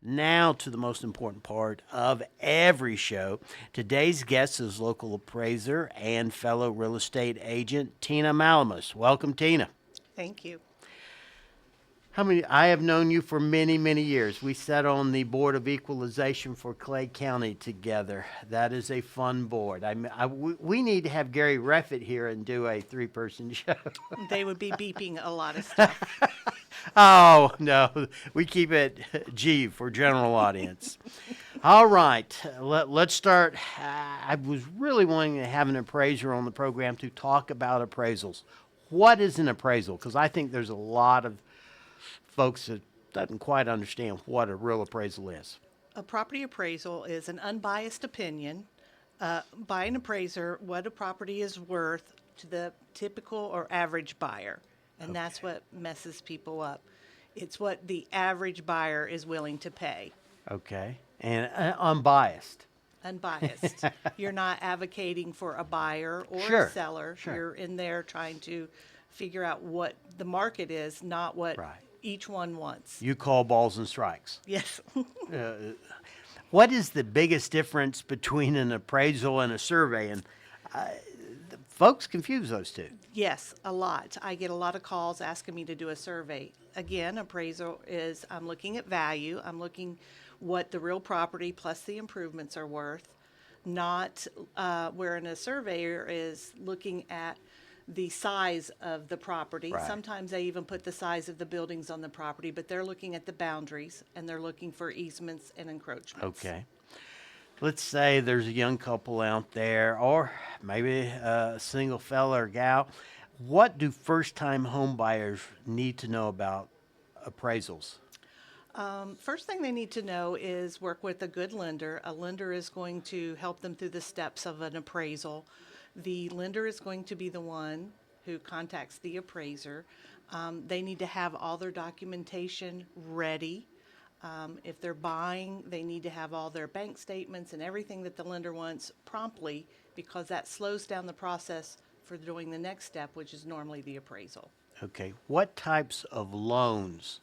Now to the most important part of every show. Today's guest is local appraiser and fellow real estate agent Tina Mallamas. Welcome, Tina. Thank you. I have known you for many, many years. We sat on the Board of Equalization for Clay County together. That is a fun board. We need to have Gary Reffett here and do a three-person show. They would be beeping a lot of stuff. Oh, no, we keep it G for general audience. All right, let's start. I was really wanting to have an appraiser on the program to talk about appraisals. What is an appraisal? Because I think there's a lot of folks that doesn't quite understand what a real appraisal is. A property appraisal is an unbiased opinion by an appraiser what a property is worth to the typical or average buyer. And that's what messes people up. It's what the average buyer is willing to pay. Okay, and unbiased. Unbiased. You're not advocating for a buyer or Sure, a seller. sure. You're in there trying to figure out what the market is, not what Right. each one wants. You call balls and strikes. Yes. What is the biggest difference between an appraisal and a survey? And folks confuse those two. Yes, a lot. I get a lot of calls asking me to do a survey. Again, appraisal is I'm looking at value. I'm looking what the real property plus the improvements are worth, not wherein a surveyor is looking at the size of the property. Right. Sometimes they even put the size of the buildings on the property, but they're looking at the boundaries and they're looking for easements and encroachments. Okay. Let's say there's a young couple out there, or maybe a single fella or gal. What do first-time home buyers need to know about appraisals? First thing they need to know is work with a good lender. A lender is going to help them through the steps of an appraisal. The lender is going to be the one who contacts the appraiser. They need to have all their documentation ready. If they're buying, they need to have all their bank statements and everything that the lender wants promptly, because that slows down the process for doing the next step, which is normally the appraisal. Okay. What types of loans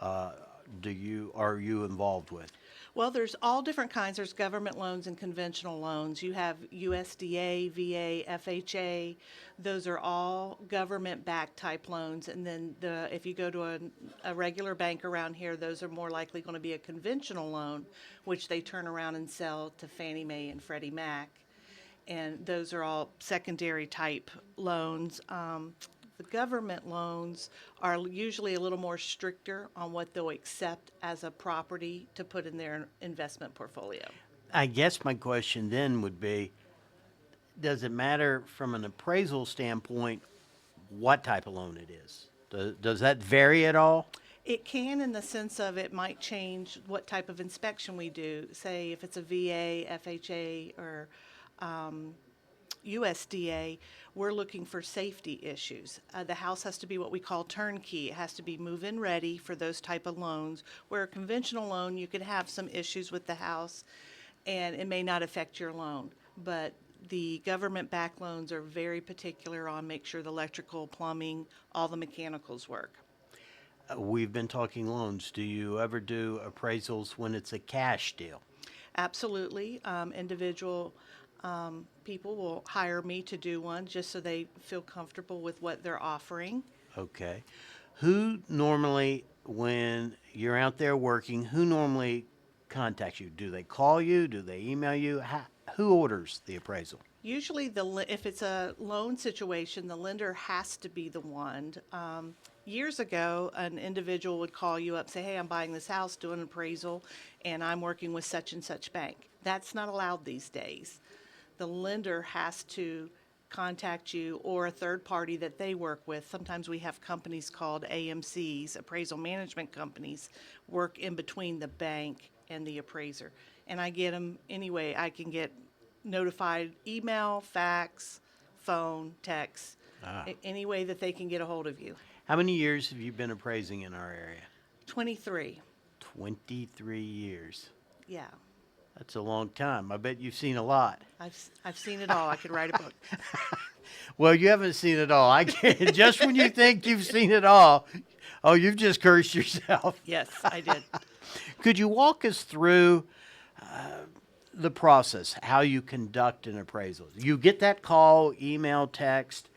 are you involved with? Well, there's all different kinds. There's government loans and conventional loans. You have USDA, VA, FHA. Those are all government-backed type loans. And then if you go to a regular bank around here, those are more likely going to be a conventional loan, which they turn around and sell to Fannie Mae and Freddie Mac. And those are all secondary type loans. The government loans are usually a little more stricter on what they'll accept as a property to put in their investment portfolio. I guess my question then would be, does it matter from an appraisal standpoint what type of loan it is? Does that vary at all? It can, in the sense of it might change what type of inspection we do. Say if it's a VA, FHA, or USDA, we're looking for safety issues. The house has to be what we call turnkey. It has to be move-in ready for those type of loans, where a conventional loan, you could have some issues with the house and it may not affect your loan. But the government-backed loans are very particular on make sure the electrical, plumbing, all the mechanicals work. We've been talking loans. Do you ever do appraisals when it's a cash deal? Absolutely. Individual people will hire me to do one just so they feel comfortable with what they're offering. Okay. Who normally, when you're out there working, who normally contacts you? Do they call you? Do they email you? Who orders the appraisal? Usually, if it's a loan situation, the lender has to be the one. Years ago, an individual would call you up, say, hey, I'm buying this house, do an appraisal, and I'm working with such and such bank. That's not allowed these days. The lender has to contact you or a third party that they work with. Sometimes we have companies called AMCs, appraisal management companies, work in between the bank and the appraiser. And I get them anyway. I can get notified email, fax, phone, text, any way that they can get a hold of you. How many years have you been appraising in our area? 23. 23 years. Yeah. That's a long time. I bet you've seen a lot. I've seen it all. I could write a book. Well, you haven't seen it all. I can't, just when you think you've seen it all, oh, you've just cursed yourself. Yes, I did. Could you walk us through the process, how you conduct an appraisal? You get that call, email, text.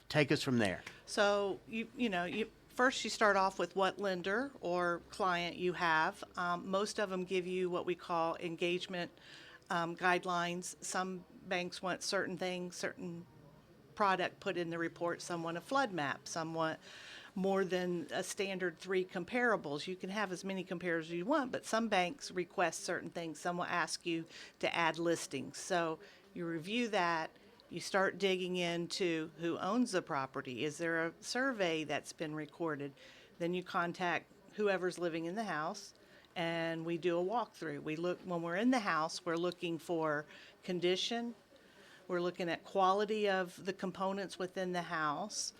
Take us from there. So you first you start off with what lender or client you have. Most of them give you what we call engagement guidelines. Some banks want certain things, certain product put in the report. Some want a flood map. Some want more than a standard 3 comparables. You can have as many comparables as you want, but some banks request certain things. Some will ask you to add listings. So you review that. You start digging into who owns the property. Is there a survey that's been recorded? Then you contact whoever's living in the house, and we do a walkthrough. We look, when we're in the house, we're looking for condition. We're looking at quality of the components within the house.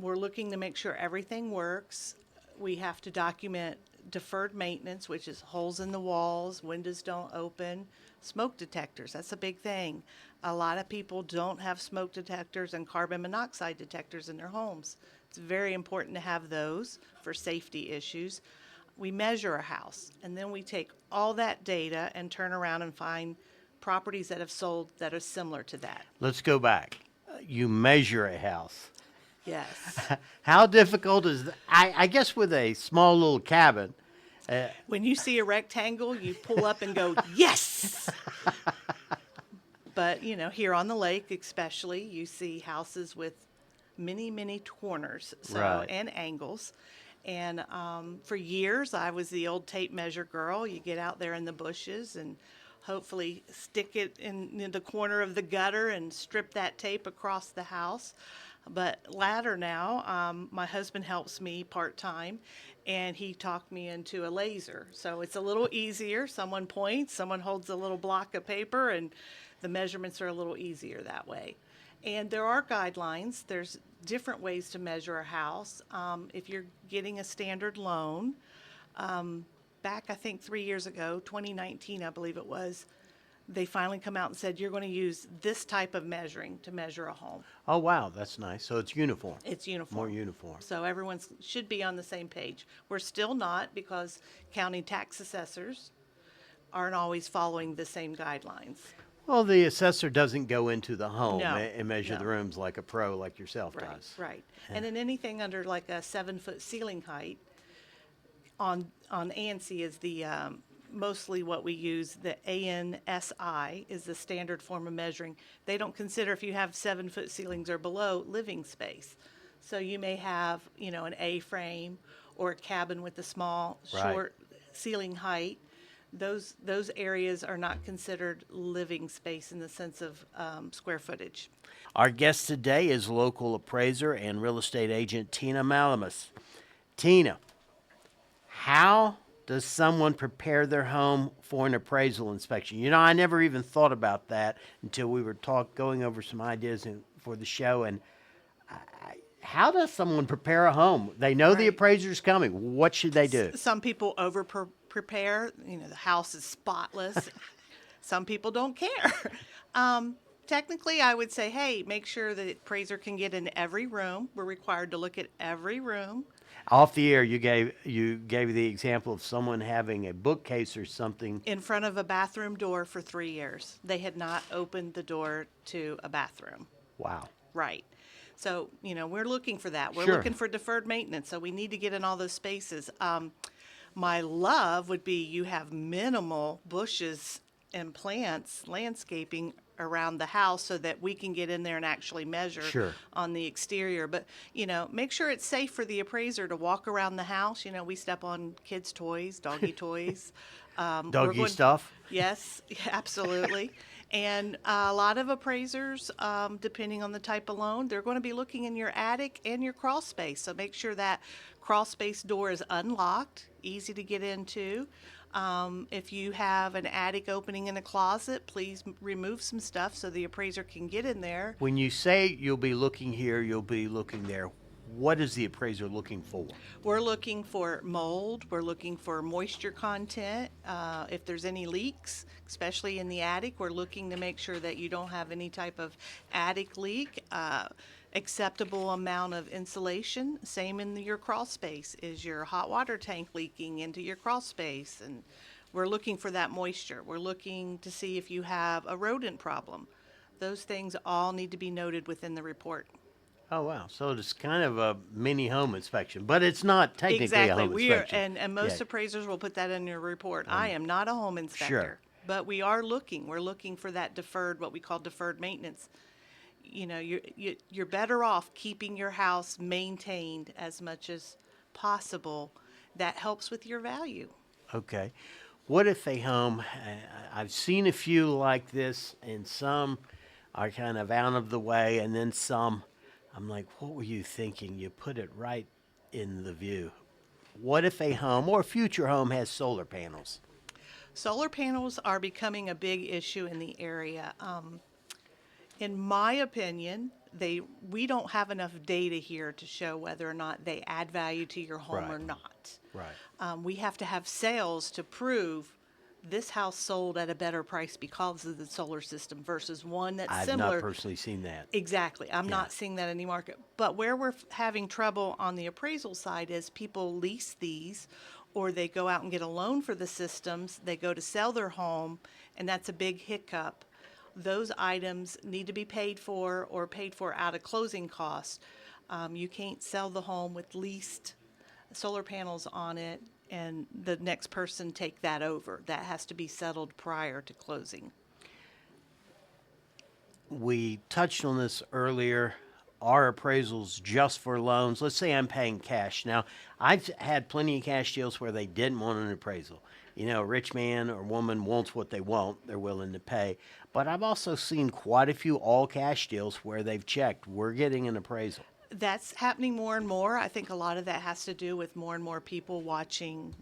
We're looking to make sure everything works. We have to document deferred maintenance, which is holes in the walls, windows don't open, smoke detectors. That's a big thing. A lot of people don't have smoke detectors and carbon monoxide detectors in their homes. It's very important to have those for safety issues. We measure a house, and then we take all that data and turn around and find properties that have sold that are similar to that. Let's go back. You measure a house. Yes. How difficult is that? I guess with a small little cabin. When you see a rectangle, you pull up and go, yes! But, here on the lake especially, you see houses with many, many corners Right. and angles. And for years, I was the old tape measure girl. You get out there in the bushes and hopefully stick it in the corner of the gutter and strip that tape across the house. But latter now, my husband helps me part-time, and he talked me into a laser. So it's a little easier. Someone points, someone holds a little block of paper, and the measurements are a little easier that way. And there are guidelines. There's different ways to measure a house. If you're getting a standard loan, back I think 3 years ago, 2019 I believe it was, they finally come out and said, you're going to use this type of measuring to measure a home. Oh, wow, that's nice. So it's uniform. It's uniform. More uniform. So everyone should be on the same page. We're still not, because county tax assessors aren't always following the same guidelines. Well, the assessor doesn't go into the home No, and measure the no. rooms like a pro like yourself Right, does. right. And then anything under like a 7-foot ceiling height on ANSI is the mostly what we use. The ANSI is the standard form of measuring. They don't consider if you have 7-foot ceilings or below living space. So you may have, an A-frame or a cabin with a small, Right. short ceiling height. Those areas are not considered living space in the sense of square footage. Our guest today is local appraiser and real estate agent Tina Mallamas. Tina, how does someone prepare their home for an appraisal inspection? I never even thought about that until we were going over some ideas for the show. And how does someone prepare a home? They know the Right. appraiser's coming. What should they do? Some people over prepare, the house is spotless. Some people don't care. Technically, I would say, hey, make sure the appraiser can get in every room. We're required to look at every room. Off the air, you gave the example of someone having a bookcase or something. In front of a bathroom door for 3 years. They had not opened the door to a bathroom. Wow. Right. So, we're looking for that. We're Sure. looking for deferred maintenance, so we need to get in all those spaces. My love would be you have minimal bushes and plants, landscaping around the house so that we can get in there and actually measure Sure. on the exterior. But, make sure it's safe for the appraiser to walk around the house. We step on kids' toys, doggy toys. We're Doggy stuff? Yes, absolutely. And a lot of appraisers, depending on the type of loan, they're going to be looking in your attic and your crawl space. So make sure that crawl space door is unlocked, easy to get into. If you have an attic opening in a closet, please remove some stuff so the appraiser can get in there. When you say you'll be looking here, you'll be looking there, what is the appraiser looking for? We're looking for mold. We're looking for moisture content. If there's any leaks, especially in the attic, we're looking to make sure that you don't have any type of attic leak. acceptable amount of insulation. Same in your crawl space. Is your hot water tank leaking into your crawl space? And we're looking for that moisture. We're looking to see if you have a rodent problem. Those things all need to be noted within the report. Oh, wow. So it's kind of a mini home inspection, but it's not technically a Exactly. home We are, inspection. and most Yeah. appraisers will put that in your report. I am not a home inspector, Sure. but we are looking. We're looking for that deferred, what we call deferred maintenance. You know, you're better off keeping your house maintained as much as possible. That helps with your value. Okay. What if a home, I've seen a few like this, and some are kind of out of the way, and then some, I'm like, what were you thinking? You put it right in the view. What if a home or a future home has solar panels? Solar panels are becoming a big issue in the area. In my opinion, we don't have enough data here to show whether or not they add value to your home or Right. not. Right. We have to have sales to prove this house sold at a better price because of the solar system versus one that's I've similar. not personally seen that. Exactly. I'm not seeing that in the market. But where we're having trouble on the appraisal side is people lease these or they go out and get a loan for the systems. They go to sell their home, and that's a big hiccup. Those items need to be paid for or paid for out of closing costs. You can't sell the home with leased solar panels on it and the next person take that over. That has to be settled prior to closing. We touched on this earlier. Are appraisals just for loans? Let's say I'm paying cash. Now, I've had plenty of cash deals where they didn't want an appraisal. You know, a rich man or woman wants what they want, they're willing to pay. But I've also seen quite a few all cash deals where they've checked, we're getting an appraisal. That's happening more and more. I think a lot of that has to do with more and more people watching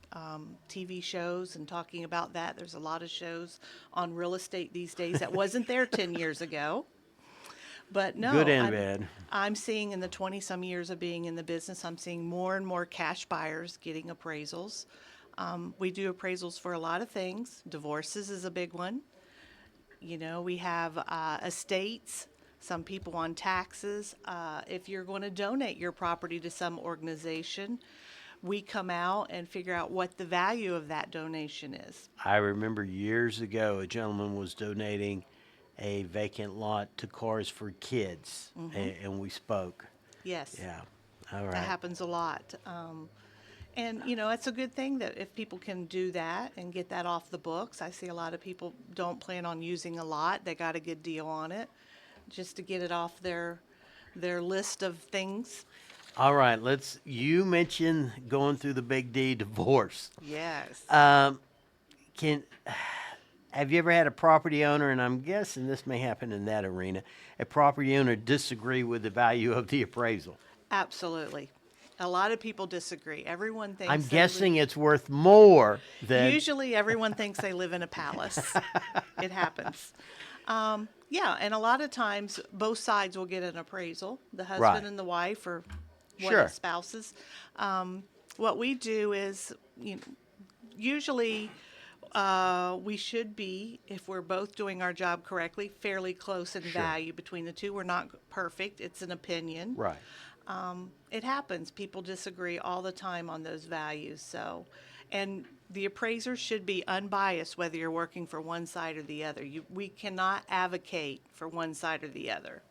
TV shows and talking about that. There's a lot of shows on real estate these days that wasn't there 10 years ago. But no, Good and bad. I'm seeing in the 20 some years of being in the business, I'm seeing more and more cash buyers getting appraisals. We do appraisals for a lot of things. Divorces is a big one. You know, we have estates, some people on taxes. If you're going to donate your property to some organization, we come out and figure out what the value of that donation is. I remember years ago a gentleman was donating a vacant lot to Cars for Kids, and we spoke. Yes. Yeah. All That right. happens a lot. And, you know, it's a good thing that if people can do that and get that off the books. I see a lot of people don't plan on using a lot. They got a good deal on it just to get it off their list of things. All right. You mentioned going through the big D, divorce. Yes. Can Have you ever had a property owner, and I'm guessing this may happen in that arena, a property owner disagree with the value of the appraisal? Absolutely. A lot of people disagree. Everyone thinks I'm they guessing it's worth more than. usually everyone thinks they live in a palace. It happens. Yeah, and a lot of times both sides will get an appraisal, the husband Right. and the wife or one Sure. of the spouses. What we do is, usually we should be, if we're both doing our job correctly, fairly close in value between the two. We're not perfect. It's an opinion. Right. It happens. People disagree all the time on those values. So, and the appraiser should be unbiased whether you're working for one side or the other. We cannot advocate for one side or the other.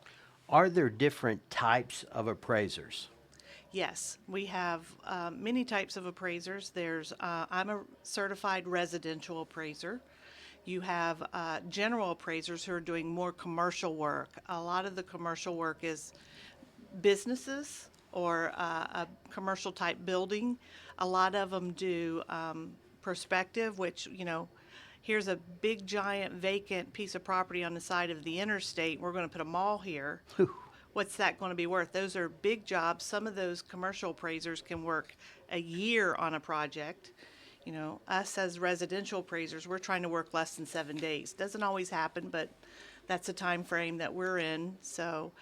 Are there different types of appraisers? Yes, we have many types of appraisers. I'm a certified residential appraiser. You have general appraisers who are doing more commercial work. A lot of the commercial work is businesses or a commercial type building. A lot of them do perspective, which, here's a big giant vacant piece of property on the side of the interstate. We're going to put a mall here. What's that going to be worth? Those are big jobs. Some of those commercial appraisers can work a year on a project. Us as residential appraisers, we're trying to work less than 7 days. Doesn't always happen, but that's a time frame that we're in. So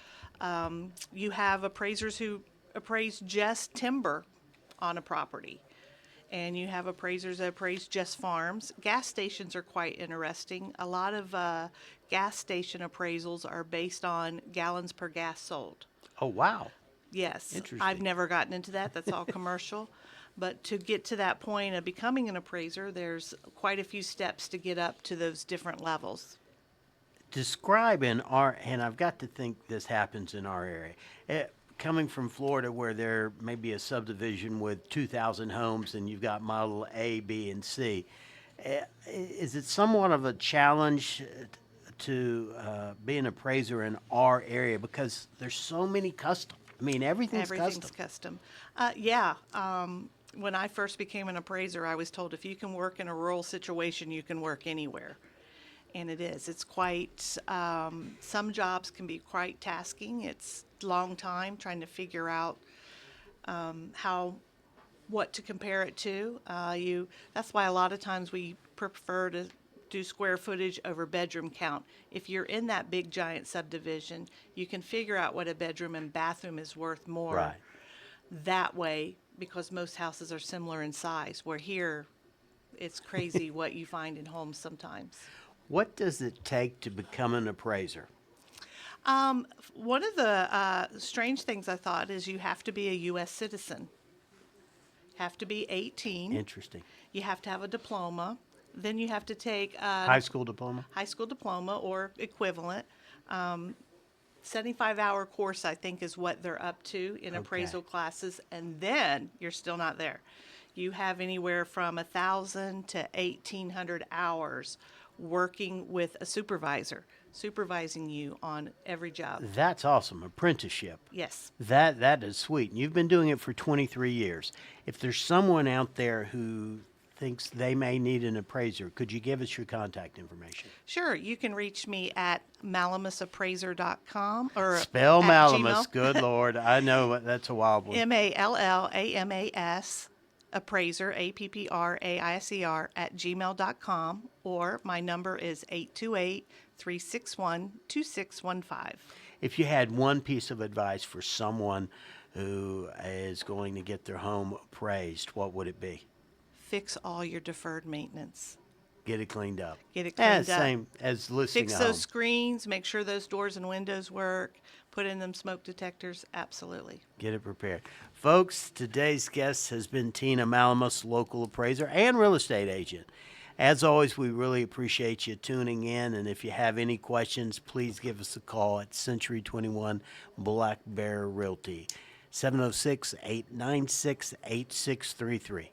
you have appraisers who appraise just timber on a property. And you have appraisers that appraise just farms. Gas stations are quite interesting. A lot of gas station appraisals are based on gallons per gas sold. Oh, wow. Yes, I've Interesting. never gotten into that. That's all commercial. But to get to that point of becoming an appraiser, there's quite a few steps to get up to those different levels. Describe in our, and I've got to think this happens in our area. Coming from Florida, where there may be a subdivision with 2,000 homes and you've got model A, B, and C, is it somewhat of a challenge to be an appraiser in our area because there's so many custom? I mean, everything's Everything's custom. custom. Yeah. When I first became an appraiser, I was told if you can work in a rural situation, you can work anywhere. And it is. It's quite, some jobs can be quite tasking. It's long time trying to figure out what to compare it to. That's why a lot of times we prefer to do square footage over bedroom count. If you're in that big giant subdivision, you can figure out what a bedroom and bathroom is worth more Right. that way because most houses are similar in size. Where here, it's crazy what you find in homes sometimes. What does it take to become an appraiser? One of the strange things I thought is you have to be a U.S. citizen, have to be 18, Interesting. you have to have a diploma, then you have to take a High school diploma? high school diploma or equivalent. 75-hour course, I think, is what they're up to in appraisal classes, and then you're still not there. You have anywhere from 1,000 to 1,800 hours working with a supervisor, supervising you on every job. That's awesome. Apprenticeship. Yes. That is sweet. And you've been doing it for 23 years. If there's someone out there who thinks they may need an appraiser, could you give us your contact information? Sure, you can reach me at mallamasappraiser.com or Spell at Mallamas. Gmail. Good Lord. I know that's a wild one. Mallamas appraiser, appraiser at gmail.com, or my number is 828-361-2615. If you had one piece of advice for someone who is going to get their home appraised, what would it be? Fix all your deferred maintenance. Get it cleaned up. Get it cleaned up. Same as listing Fix a those home. screens, make sure those doors and windows work, put in them smoke detectors, absolutely. Get it prepared. Folks, today's guest has been Tina Mallamas, local appraiser and real estate agent. As always, we really appreciate you tuning in, and if you have any questions, please give us a call at Century 21 Black Bear Realty, 706-896-8633.